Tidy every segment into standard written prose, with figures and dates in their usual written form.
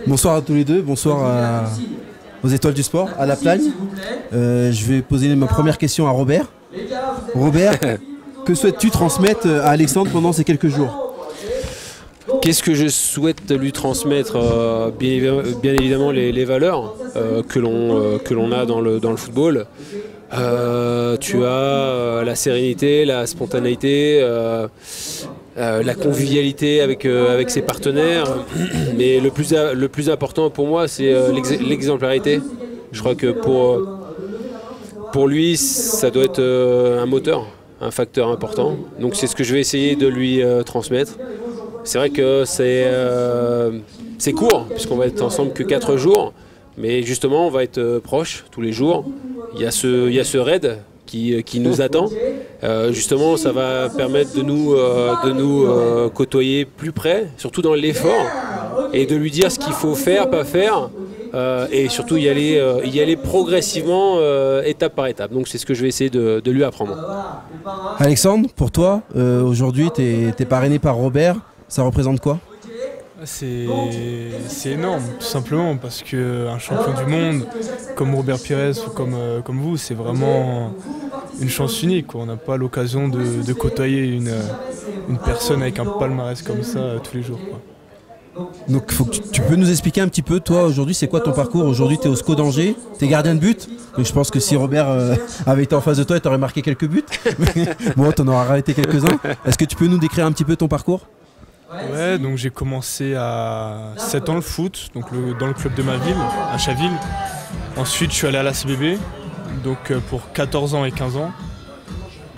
Bonsoir à tous les deux, aux étoiles du sport, à la Plagne. Je vais poser ma première question à Robert. Robert, que souhaites-tu transmettre à Alexandre pendant ces quelques jours? Qu'est-ce que je souhaite lui transmettre? Bien évidemment les valeurs que l'on a dans le football. Tu as la sérénité, la spontanéité, la convivialité avec ses partenaires. Mais le plus important pour moi, c'est l'exemplarité. Je crois que pour lui, ça doit être un moteur, un facteur important. Donc c'est ce que je vais essayer de lui transmettre. C'est vrai que c'est court, puisqu'on va être ensemble que 4 jours. Mais justement, on va être proches tous les jours. Il y a ce raid qui nous attend. Justement, ça va permettre de nous côtoyer plus près, surtout dans l'effort, et de lui dire ce qu'il faut faire, pas faire, et surtout y aller progressivement, étape par étape. Donc c'est ce que je vais essayer de lui apprendre. Alexandre, pour toi, aujourd'hui, tu es parrainé par Robert. Ça représente quoi? C'est énorme, tout simplement, parce qu'un champion du monde comme Robert Pires ou comme vous, c'est vraiment une chance unique, quoi. On n'a pas l'occasion de côtoyer une personne avec un palmarès comme ça tous les jours, quoi. Donc tu peux nous expliquer un petit peu, toi, aujourd'hui, c'est quoi ton parcours? Aujourd'hui, tu es au SCO d'Angers, tu es gardien de but. Donc, je pense que si Robert avait été en face de toi, tu aurais marqué quelques buts. Bon, tu en auras arrêté quelques-uns. Est-ce que tu peux nous décrire un petit peu ton parcours? Ouais, donc j'ai commencé à 7 ans le foot, donc dans le club de ma ville, à Chaville. Ensuite, je suis allé à la CBB, donc pour 14 ans et 15 ans.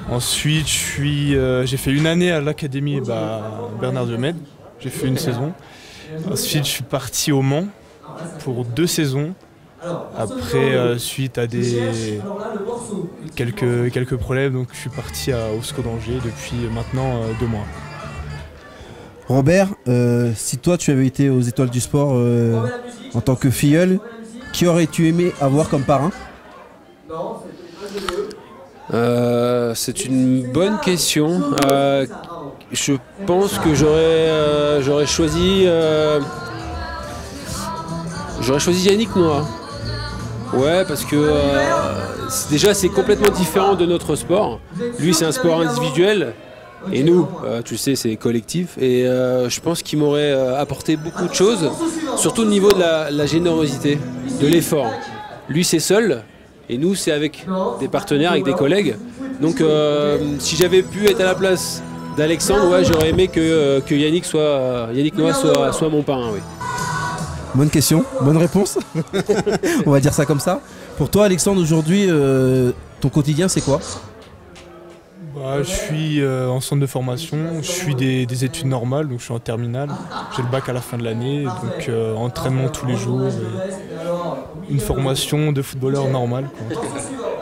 Ensuite, j'ai fait une année à l'académie Bernard Diomède, j'ai fait une saison. Ensuite, je suis parti au Mans pour 2 saisons. Après, suite à quelques problèmes, donc je suis parti au SCO d'Angers depuis maintenant 2 mois. Robert, si toi tu avais été aux étoiles du sport en tant que filleul, qui aurais-tu aimé avoir comme parrain? C'est une bonne question. Je pense que j'aurais choisi Yannick Noah. Ouais, parce que déjà c'est complètement différent de notre sport. Lui, c'est un sport individuel. Et nous, tu sais, c'est collectif. Et je pense qu'il m'aurait apporté beaucoup de choses, surtout au niveau de la générosité, de l'effort. Lui, c'est seul, et nous, c'est avec des partenaires, avec des collègues. Donc, si j'avais pu être à la place d'Alexandre, ouais, j'aurais aimé que Yannick Noah soit mon parrain. Oui. Bonne question, bonne réponse. On va dire ça comme ça. Pour toi, Alexandre, aujourd'hui, ton quotidien, c'est quoi? Je suis en centre de formation, je suis des études normales, donc je suis en terminale. J'ai le bac à la fin de l'année, donc entraînement tous les jours, et une formation de footballeur normal, quoi.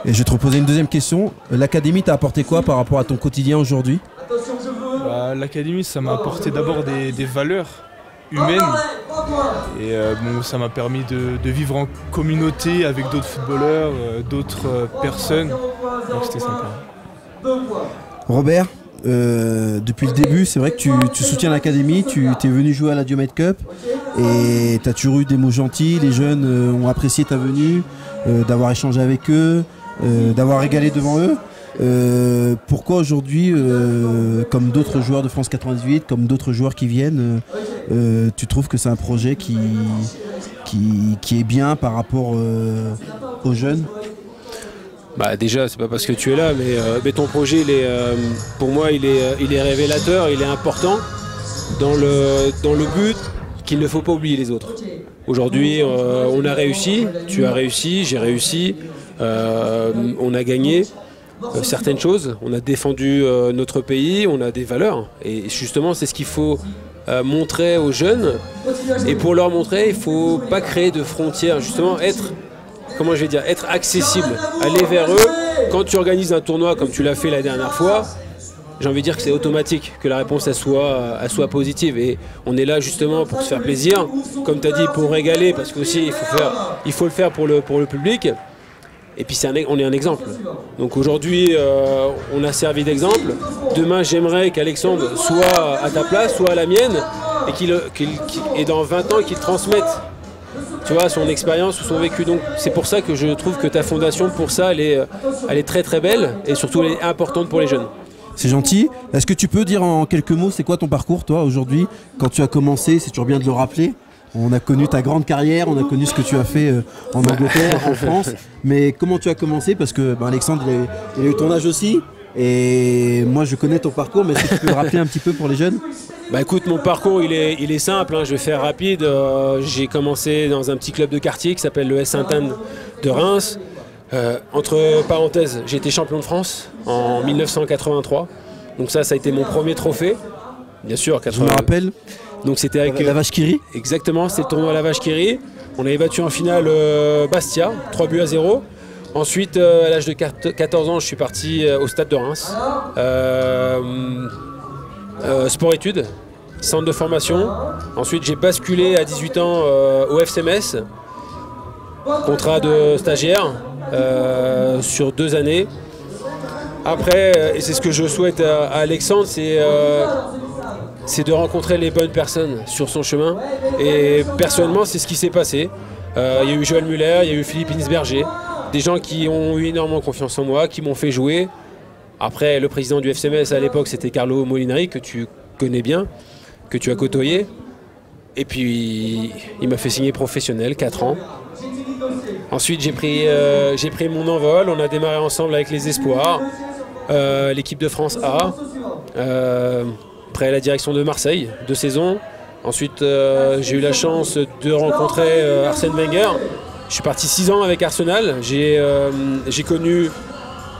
Et je vais te reposer une deuxième question. L'académie t'a apporté quoi par rapport à ton quotidien aujourd'hui? L'académie, ça m'a apporté d'abord des valeurs humaines. Et ça m'a permis de vivre en communauté avec d'autres footballeurs, d'autres personnes. Donc c'était sympa. Robert, depuis le début, c'est vrai que tu soutiens l'académie, tu es venu jouer à la Diomède Cup et tu as toujours eu des mots gentils, les jeunes ont apprécié ta venue, d'avoir échangé avec eux, d'avoir régalé devant eux. Pourquoi aujourd'hui, comme d'autres joueurs de France 98, comme d'autres joueurs qui viennent, tu trouves que c'est un projet qui est bien par rapport aux jeunes? Déjà, c'est pas parce que tu es là, mais ton projet, pour moi, il est révélateur, il est important dans le but qu'il ne faut pas oublier les autres. Aujourd'hui, on a réussi, tu as réussi, j'ai réussi, on a gagné certaines choses, on a défendu notre pays, on a des valeurs. Et justement, c'est ce qu'il faut montrer aux jeunes. Et pour leur montrer, il ne faut pas créer de frontières, justement être accessible, aller vers eux. Quand tu organises un tournoi comme tu l'as fait la dernière fois, j'ai envie de dire que c'est automatique, que la réponse elle soit positive. Et on est là justement pour se faire plaisir, comme tu as dit, pour régaler, parce qu'aussi il faut le faire pour le public. Et puis on est un exemple. Donc aujourd'hui, on a servi d'exemple. Demain, j'aimerais qu'Alexandre soit à ta place, soit à la mienne. et dans 20 ans qu'il transmette, tu vois, son expérience ou son vécu. Donc c'est pour ça que je trouve que ta fondation, pour ça, elle est très très belle et surtout elle est importante pour les jeunes. C'est gentil. Est-ce que tu peux dire en quelques mots, c'est quoi ton parcours, toi, aujourd'hui, quand tu as commencé? C'est toujours bien de le rappeler. On a connu ta grande carrière, on a connu ce que tu as fait en Angleterre, en France. Mais comment tu as commencé? Parce que Alexandre, il a eu ton âge aussi. Et moi, je connais ton parcours, mais est-ce que tu peux le rappeler un petit peu pour les jeunes? Écoute, mon parcours, il est simple, hein, je vais faire rapide. J'ai commencé dans un petit club de quartier qui s'appelle le S Sainte-Anne de Reims. Entre parenthèses, j'ai été champion de France en 1983. Donc ça a été mon premier trophée. Bien sûr, 80. Je me rappelle. Donc c'était avec la Vache qui rit. Exactement, c'était le tournoi à la Vache qui rit. On avait battu en finale Bastia, 3-0. Ensuite, à l'âge de 14 ans, je suis parti au stade de Reims. Sport-études, centre de formation. Ensuite, j'ai basculé à 18 ans au FC Metz. Contrat de stagiaire sur 2 années. Après, et c'est ce que je souhaite à Alexandre, c'est de rencontrer les bonnes personnes sur son chemin. Et personnellement, c'est ce qui s'est passé. Il y a eu Joël Muller, il y a eu Philippe Insberger, des gens qui ont eu énormément confiance en moi, qui m'ont fait jouer. Après, le président du FC Metz à l'époque, c'était Carlo Molinari, que tu connais bien, que tu as côtoyé. Et puis, il m'a fait signer professionnel, 4 ans. Ensuite, j'ai pris mon envol. On a démarré ensemble avec les Espoirs, l'équipe de France A. Après la direction de Marseille, 2 saisons. Ensuite, j'ai eu la chance de rencontrer Arsène Wenger. Je suis parti 6 ans avec Arsenal. J'ai connu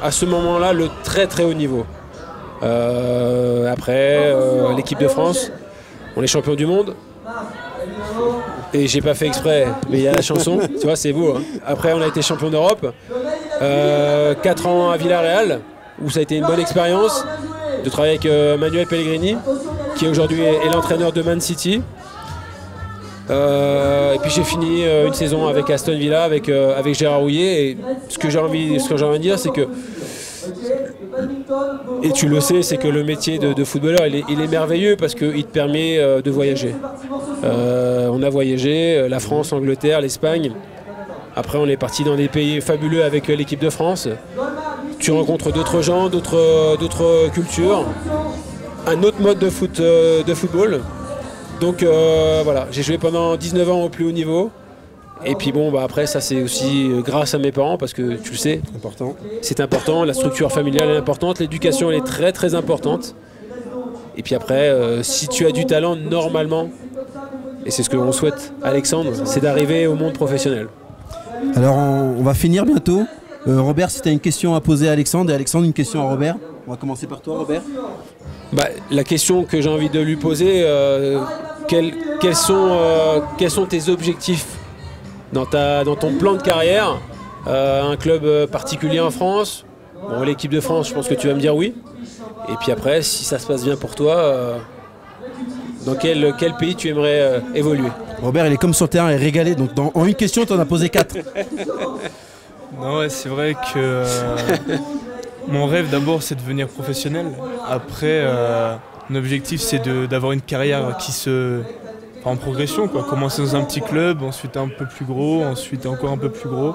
à ce moment-là le très très haut niveau. Après, l'équipe de France, on est champion du monde. Et j'ai pas fait exprès, mais il y a la chanson, tu vois, c'est beau. Hein. Après, on a été champion d'Europe. 4 ans à Villarreal, où ça a été une bonne expérience de travailler avec Manuel Pellegrini, qui aujourd'hui est l'entraîneur de Man City. Et puis j'ai fini une saison avec Aston Villa, avec Gérard Houllier. Et ce que j'ai envie de dire, c'est que, et tu le sais, c'est que le métier de footballeur, il est merveilleux parce qu'il te permet de voyager. On a voyagé, la France, l'Angleterre, l'Espagne. Après, on est parti dans des pays fabuleux avec l'équipe de France. Tu rencontres d'autres gens, d'autres cultures, un autre mode de football. Donc voilà, j'ai joué pendant 19 ans au plus haut niveau. Et puis bon, après ça c'est aussi grâce à mes parents parce que tu le sais, c'est important, la structure familiale est importante, l'éducation elle est très très importante. Et puis après, si tu as du talent, normalement, et c'est ce que l'on souhaite Alexandre, c'est d'arriver au monde professionnel. Alors on va finir bientôt. Robert, si tu as une question à poser à Alexandre et Alexandre une question à Robert. On va commencer par toi Robert. La question que j'ai envie de lui poser, quels sont tes objectifs dans ton plan de carrière? Un club particulier en France? Bon, l'équipe de France, je pense que tu vas me dire oui. Et puis après, si ça se passe bien pour toi, dans quel pays tu aimerais évoluer? Robert, il est comme sur le terrain, il est régalé. Donc en une question, tu en as posé 4. Non, ouais, c'est vrai que mon rêve d'abord, c'est de devenir professionnel. Après, mon objectif, c'est d'avoir une carrière en progression, quoi. Commencer dans un petit club, ensuite un peu plus gros, ensuite encore un peu plus gros.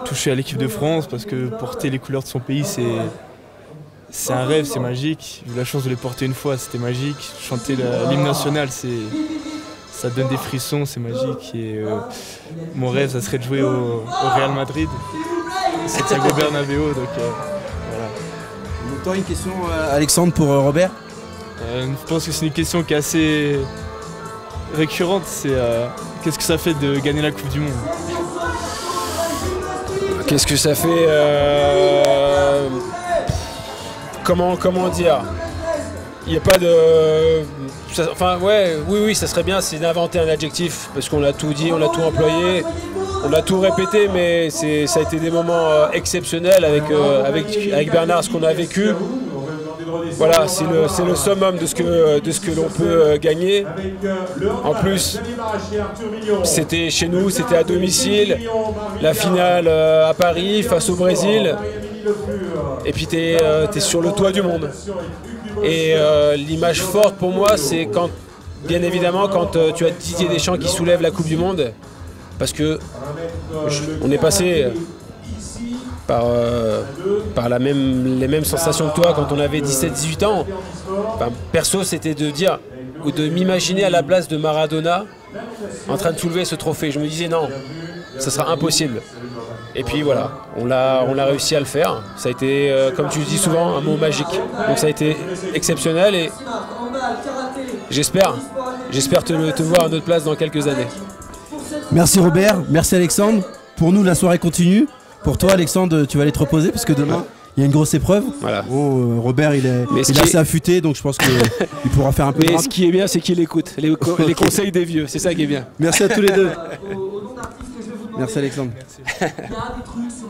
Toucher à l'équipe de France, parce que porter les couleurs de son pays, c'est un rêve, c'est magique. J'ai eu la chance de les porter une fois, c'était magique. Chanter l'hymne national, ça donne des frissons, c'est magique. Et mon rêve, ça serait de jouer au Real Madrid. C'est Santiago Bernabéu, donc voilà. Donc toi, une question, Alexandre, pour Robert? Je pense que c'est une question qui est assez récurrente. C'est qu'est-ce que ça fait de gagner la Coupe du Monde? Qu'est-ce que ça fait Comment dire? Il n'y a pas de... oui, ça serait bien, c'est d'inventer un adjectif, parce qu'on l'a tout dit, on l'a tout employé, on l'a tout répété, mais ça a été des moments exceptionnels avec Bernard, ce qu'on a vécu. Voilà, c'est le summum de ce que l'on peut gagner. En plus, c'était chez nous, c'était à domicile, la finale à Paris face au Brésil. Et puis t'es sur le toit du monde. Et l'image forte pour moi, c'est quand bien évidemment, quand tu as Didier Deschamps qui soulève la Coupe du Monde, parce que on est passé par les mêmes sensations que toi quand on avait 17-18 ans. Enfin, perso, c'était de dire ou de m'imaginer à la place de Maradona en train de soulever ce trophée. Je me disais non, ça sera impossible. Et puis voilà, on l'a réussi à le faire. Ça a été, comme tu le dis souvent, un mot magique. Donc ça a été exceptionnel et j'espère te voir à notre place dans quelques années. Merci Robert, merci Alexandre. Pour nous, la soirée continue. Pour toi, Alexandre, tu vas aller te reposer parce que demain, il y a une grosse épreuve. Voilà. Robert, il est assez affûté, donc je pense qu'il pourra faire un peu de Mais ce qui est bien, c'est qu'il écoute les conseils des vieux. C'est ça qui est bien. Merci à tous les deux. Merci Alexandre. Merci.